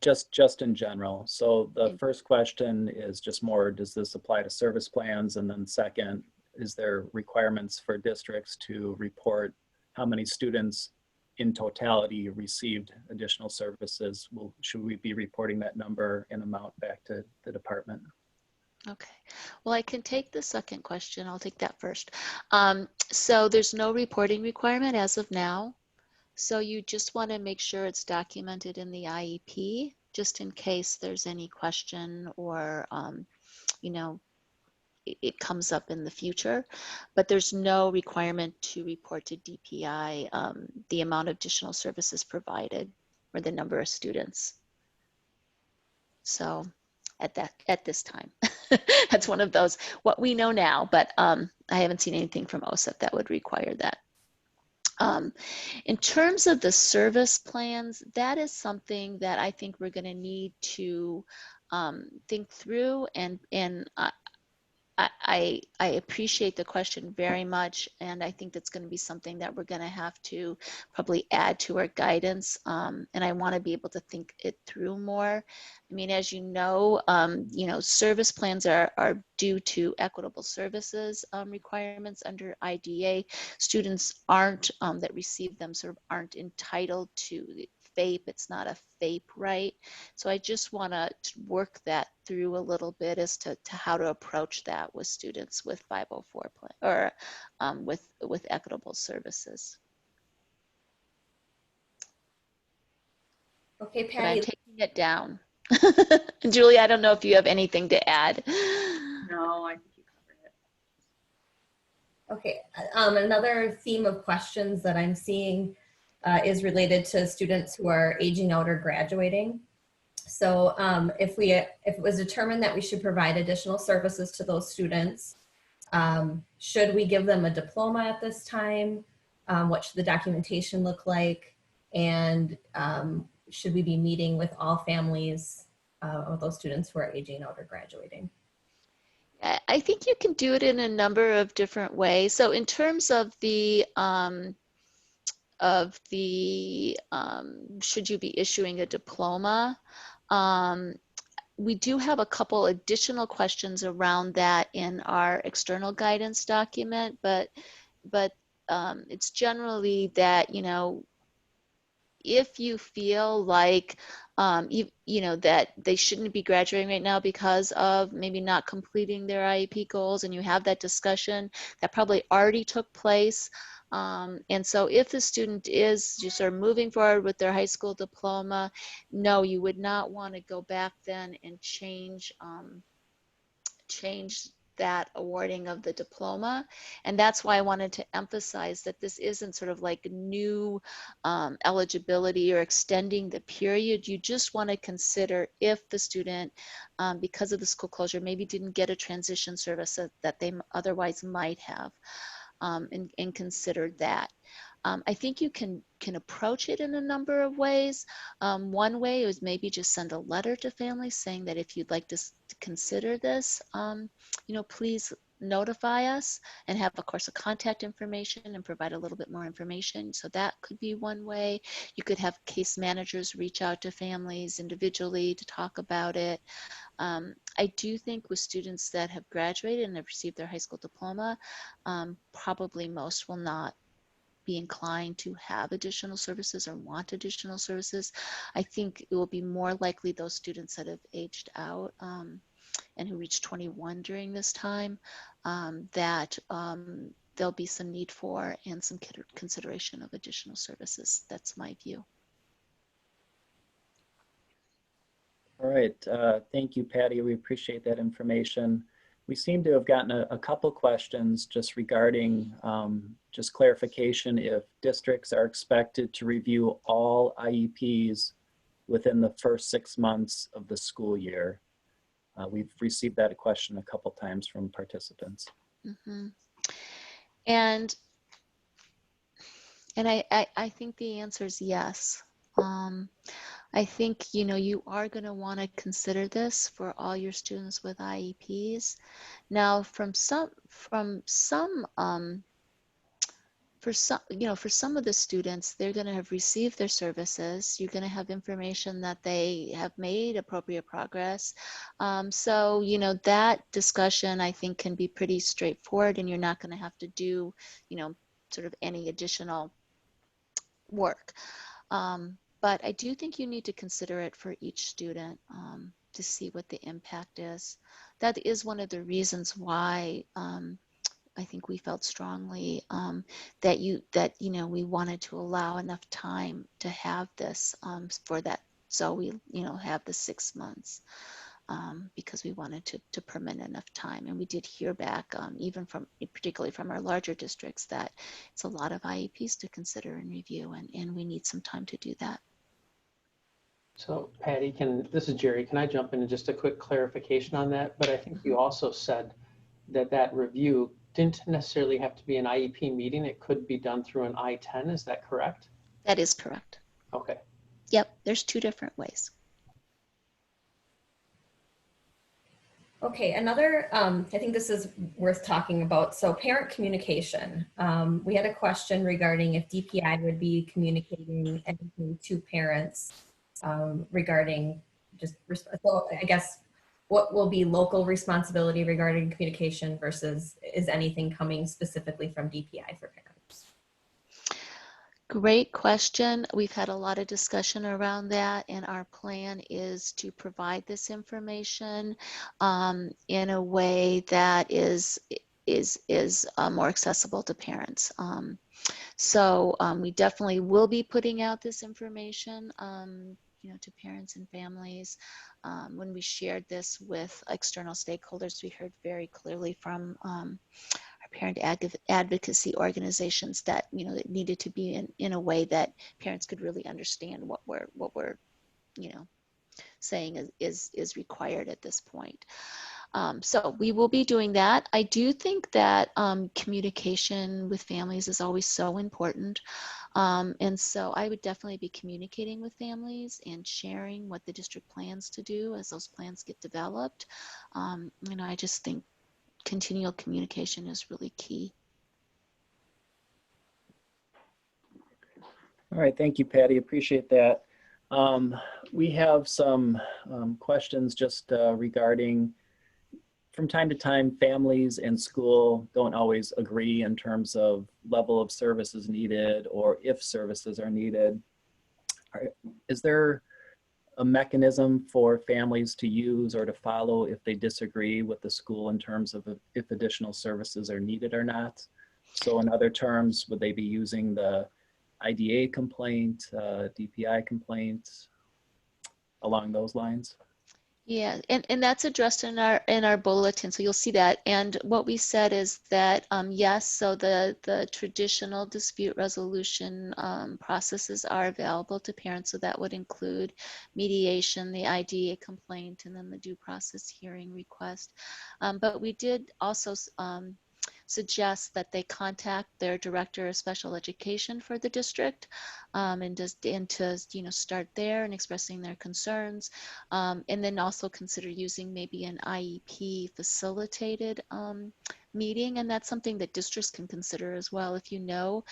Just in general. So the first question is just more, does this apply to service plans? And then second, is there requirements for districts to report how many students in totality received additional services? Should we be reporting that number and amount back to the department? Okay, well, I can take the second question. I'll take that first. So there's no reporting requirement as of now. So you just want to make sure it's documented in the IEP, just in case there's any question or, you know, it comes up in the future. But there's no requirement to report to DPI the amount of additional services provided or the number of students. So at this time, that's one of those, what we know now, but I haven't seen anything from OSEP that would require that. In terms of the service plans, that is something that I think we're going to need to think through, and I appreciate the question very much, and I think that's going to be something that we're going to have to probably add to our guidance, and I want to be able to think it through more. I mean, as you know, service plans are due to equitable services requirements under IDA. Students aren't, that receive them sort of aren't entitled to FAPE. It's not a FAPE right. So I just want to work that through a little bit as to how to approach that with students with 504 plan or with equitable services. Okay, But Patty. I'm taking it down. Julie, I don't know if you have anything to add. No, I think you covered it. Okay, another theme of questions that I'm seeing is related to students who are aging out or graduating. So if it was determined that we should provide additional services to those students, should we give them a diploma at this time? What should the documentation look like? And should we be meeting with all families of those students who are aging out or graduating? I think you can do it in a number of different ways. So in terms of the should you be issuing a diploma, we do have a couple additional questions around that in our external guidance document, but it's generally that, if you feel like that they shouldn't be graduating right now because of maybe not completing their IEP goals, and you have that discussion that probably already took place. And so if the student is just sort of moving forward with their high school diploma, no, you would not want to go back then and change that awarding of the diploma. And that's why I wanted to emphasize that this isn't sort of like new eligibility or extending the period. You just want to consider if the student, because of the school closure, maybe didn't get a transition service that they otherwise might have. and consider that. I think you can approach it in a number of ways. One way is maybe just send a letter to families saying that if you'd like to consider this, please notify us, and have, of course, a contact information and provide a little bit more information. So that could be one way. You could have case managers reach out to families individually to talk about it. I do think with students that have graduated and have received their high school diploma, probably most will not be inclined to have additional services or want additional services. I think it will be more likely those students that have aged out and who reached 21 during this time, that there'll be some need for and some consideration of additional services. That's my view. All right, thank you, Patty. We appreciate that information. We seem to have gotten a couple questions just regarding just clarification if districts are expected to review all IEPs within the first 6 months of the school year. We've received that question a couple times from participants. Mm-hmm. And I think the answer is yes. I think, you are going to want to consider this for all your students with IEPs. Now, for some of the students, they're going to have received their services. You're going to have information that they have made appropriate progress. So, that discussion, I think, can be pretty straightforward, and you're not going to have to do, sort of any additional work. But I do think you need to consider it for each student to see what the impact is. That is one of the reasons why I think we felt strongly that we wanted to allow enough time to have this for that. So we have the 6 months because we wanted to permit enough time. And we did hear back even particularly from our larger districts that it's a lot of IEPs to consider and review, and we need some time to do that. So Patty, this is Jerry, can I jump in and just a quick clarification on that? But I think you also said that review didn't necessarily have to be an IEP meeting. It could be done through an I-10. Is that correct? That is correct. Okay. Yep, there's 2 different ways. Okay, another, I think this is worth talking about. So parent communication. We had a question regarding if DPI would be communicating anything to parents regarding so I guess what will be local responsibility regarding communication versus is anything coming specifically from DPI for parents? Great question. We've had a lot of discussion around that, and our plan is to provide this information in a way that is more accessible to parents. So we definitely will be putting out this information to parents and families. When we shared this with external stakeholders, we heard very clearly from our parent advocacy organizations that it needed to be in a way that parents could really understand what we're saying is required at this point. So we will be doing that. I do think that communication with families is always so important. And so I would definitely be communicating with families and sharing what the district plans to do as those plans get developed. I just think continual communication is really key. All right, thank you, Patty. Appreciate that. We have some questions just regarding, from time to time, families and school don't always agree in terms of level of services needed or if services are needed. Is there a mechanism for families to use or to follow if they disagree with the school in terms of if additional services are needed or not? So in other terms, would they be using the IDA complaint, DPI complaint, along those lines? Yeah, and that's addressed in our bulletin, so you'll see that. And what we said is that yes, so the traditional dispute resolution processes are available to parents, so that would include mediation, the IDA complaint, and then the due process hearing request. But we did also suggest that they contact their director of special education for the district, and to start there and expressing their concerns, and then also consider using maybe an IEP facilitated meeting, and that's something that districts can consider as well. If you know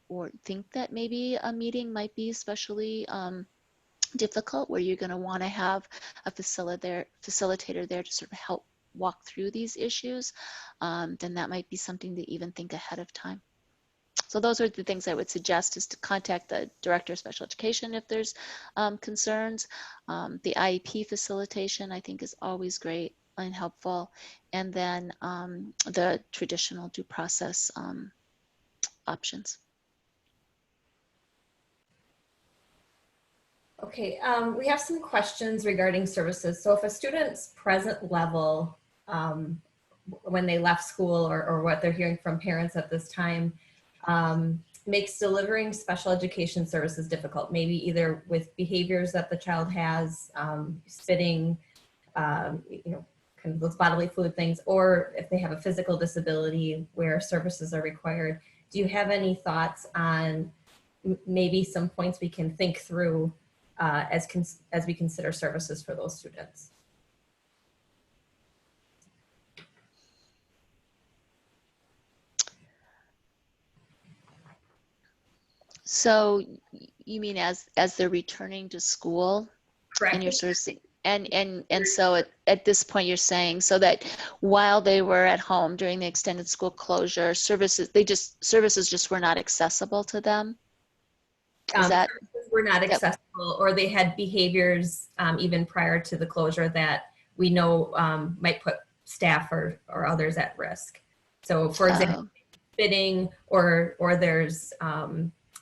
or think that maybe a meeting might be especially difficult, where you're going to want to have a facilitator there to sort of help walk through these issues, then that might be something to even think ahead of time. So those are the things I would suggest, is to contact the director of special education if there's concerns. The IEP facilitation, I think, is always great and helpful. And then the traditional due process options. Okay, we have some questions regarding services. So if a student's present level, when they left school, or what they're hearing from parents at this time, makes delivering special education services difficult, maybe either with behaviors that the child has, spitting, kind of those bodily fluid things, or if they have a physical disability where services are required. Do you have any thoughts on maybe some points we can think through as we consider services for those students? So you mean as they're returning to school? Correct. And you're sort of saying, and so at this point you're saying, so that while they were at home during the extended school closure, services just were not accessible to them? Is that were not accessible, or they had behaviors even prior to the closure that we know might put staff or others at risk. So for example, spitting, or there's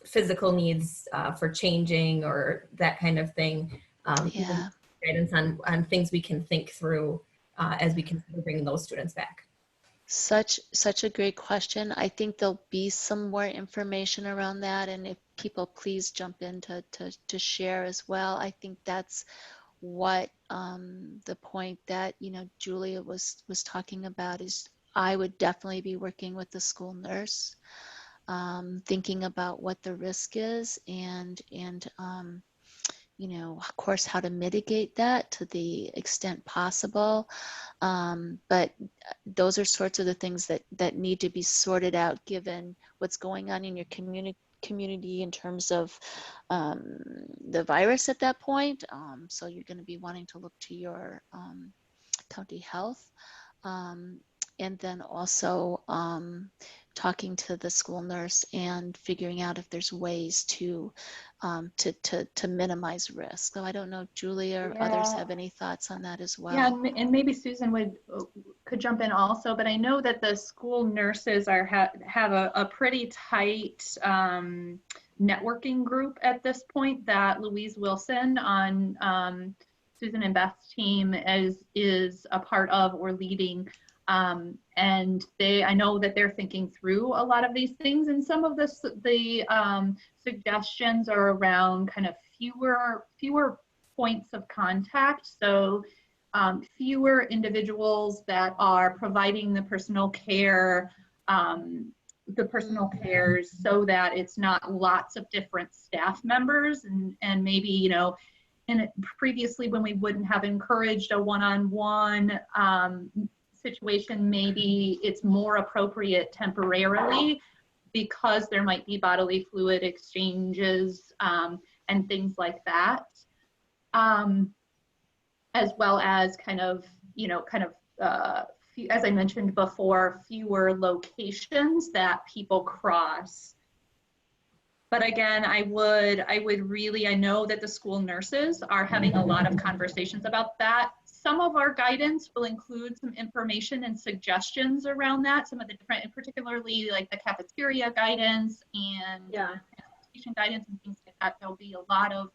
physical needs for changing, or that kind of thing. yeah. Guidance on things we can think through as we consider bringing those students back. Such a great question. I think there'll be some more information around that, and if people please jump in to share as well. I think that's what the point that Julia was talking about is. I would definitely be working with the school nurse, thinking about what the risk is, and of course, how to mitigate that to the extent possible. But those are sorts of the things that need to be sorted out given what's going on in your community in terms of the virus at that point. So you're going to be wanting to look to your county health. And then also talking to the school nurse and figuring out if there's ways to minimize risk. So I don't know, Julia or others have any thoughts on that as well. Yeah, and maybe Susan could jump in also, but I know that the school nurses have a pretty tight networking group at this point that Louise Wilson on Susan and Beth's team is a part of or leading. And I know that they're thinking through a lot of these things, and some of the suggestions are around kind of fewer points of contact. So fewer individuals that are providing the personal care, so that it's not lots of different staff members, and maybe, and previously when we wouldn't have encouraged a one-on-one situation, maybe it's more appropriate temporarily because there might be bodily fluid exchanges and things like that, as well as as I mentioned before, fewer locations that people cross. But again, I know that the school nurses are having a lot of conversations about that. Some of our guidance will include some information and suggestions around that. Some of the different, and particularly like the cafeteria guidance and transportation guidance and things like that. There'll be a lot of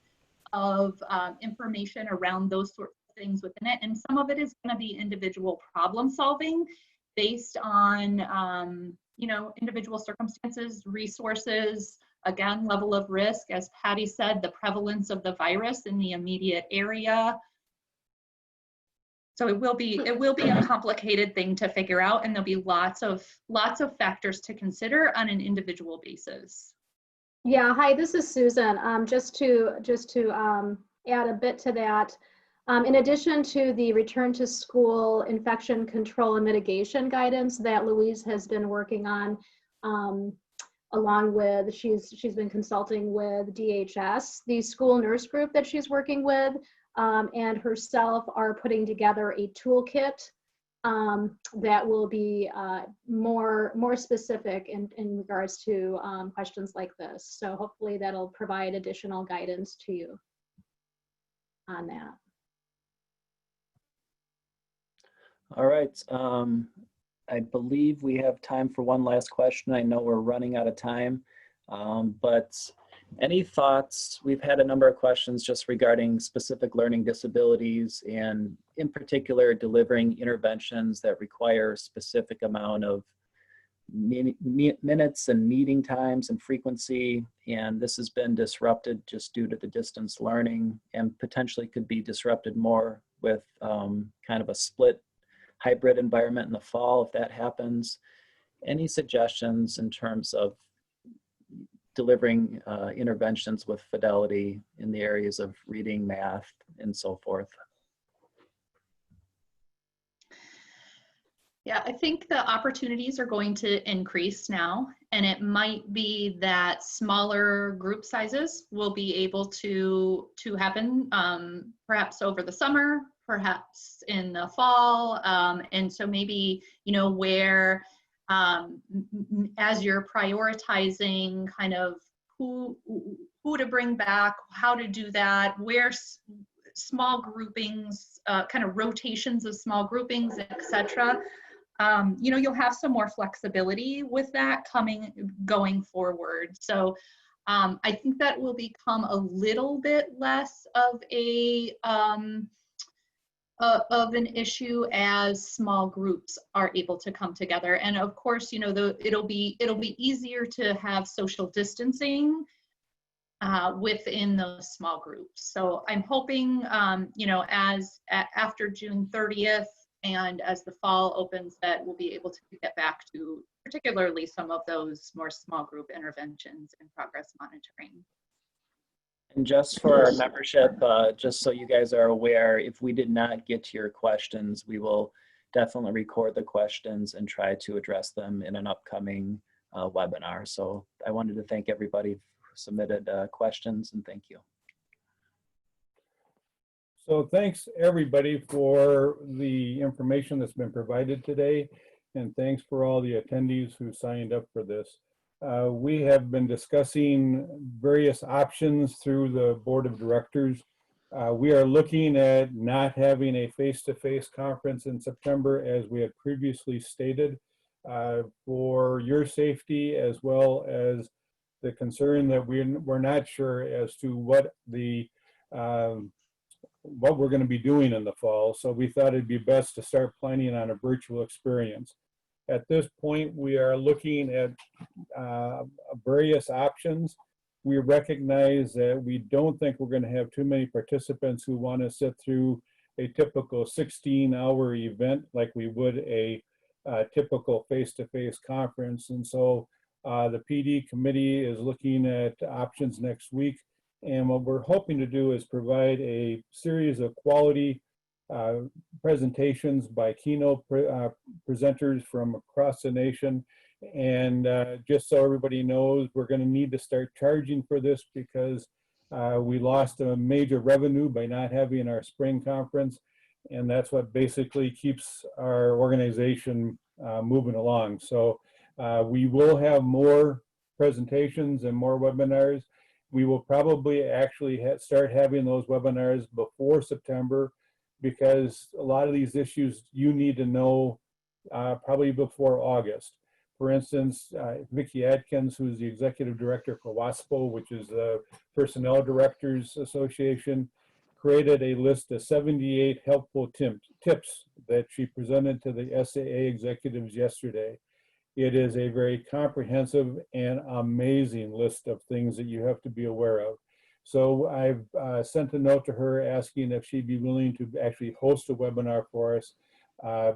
information around those sorts of things within it. And some of it is going to be individual problem solving based on, individual circumstances, resources, again, level of risk, as Patty said, the prevalence of the virus in the immediate area. So it will be a complicated thing to figure out, and there'll be lots of factors to consider on an individual basis. Yeah, hi, this is Susan. Just to add a bit to that, in addition to the return to school infection control and mitigation guidance that Louise has been working on, along with, she's been consulting with DHS, the school nurse group that she's working with, and herself are putting together a toolkit that will be more specific in regards to questions like this. So hopefully that'll provide additional guidance to you on that. All right. I believe we have time for one last question. I know we're running out of time, but any thoughts? We've had a number of questions just regarding specific learning disabilities and in particular delivering interventions that require a specific amount of minutes and meeting times and frequency. And this has been disrupted just due to the distance learning and potentially could be disrupted more with kind of a split hybrid environment in the fall if that happens. Any suggestions in terms of delivering interventions with fidelity in the areas of reading, math, and so forth? Yeah, I think the opportunities are going to increase now, and it might be that smaller group sizes will be able to happen perhaps over the summer, perhaps in the fall, and so maybe, you know, where as you're prioritizing kind of who to bring back, how to do that, where small groupings, kind of rotations of small groupings, etc. You know, you'll have some more flexibility with that going forward. So I think that will become a little bit less of an issue as small groups are able to come together. And of course, you know, it'll be easier to have social distancing within those small groups. So I'm hoping, you know, after June 30th and as the fall opens, that we'll be able to get back to particularly some of those more small group interventions and progress monitoring. And just for our membership, just so you guys are aware, if we did not get to your questions, we will definitely record the questions and try to address them in an upcoming webinar. So I wanted to thank everybody who submitted questions, and thank you. So thanks everybody for the information that's been provided today, and thanks for all the attendees who signed up for this. We have been discussing various options through the board of directors. We are looking at not having a face-to-face conference in September, as we had previously stated, for your safety, as well as the concern that we're not sure as to what we're going to be doing in the fall. So we thought it'd be best to start planning on a virtual experience. At this point, we are looking at various options. We recognize that we don't think we're going to have too many participants who want to sit through a typical 16-hour event like we would a typical face-to-face conference. And so the PD committee is looking at options next week. And what we're hoping to do is provide a series of quality presentations by keynote presenters from across the nation. And just so everybody knows, we're going to need to start charging for this because we lost a major revenue by not having our spring conference. And that's what basically keeps our organization moving along. So we will have more presentations and more webinars. We will probably actually start having those webinars before September, because a lot of these issues you need to know probably before August. For instance, Vicki Adkins, who's the executive director for WASPO, which is the Personnel Directors Association, created a list of 78 helpful tips that she presented to the SAA executives yesterday. It is a very comprehensive and amazing list of things that you have to be aware of. So I've sent a note to her asking if she'd be willing to actually host a webinar for us,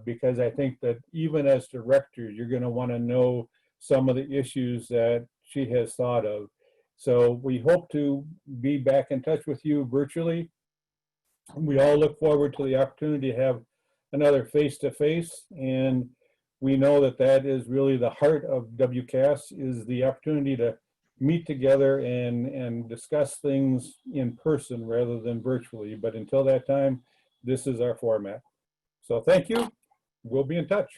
because I think that even as directors, you're going to want to know some of the issues that she has thought of. So we hope to be back in touch with you virtually. We all look forward to the opportunity to have another face-to-face, and we know that that is really the heart of WCASS, is the opportunity to meet together and discuss things in person rather than virtually. But until that time, this is our format. So thank you. We'll be in touch.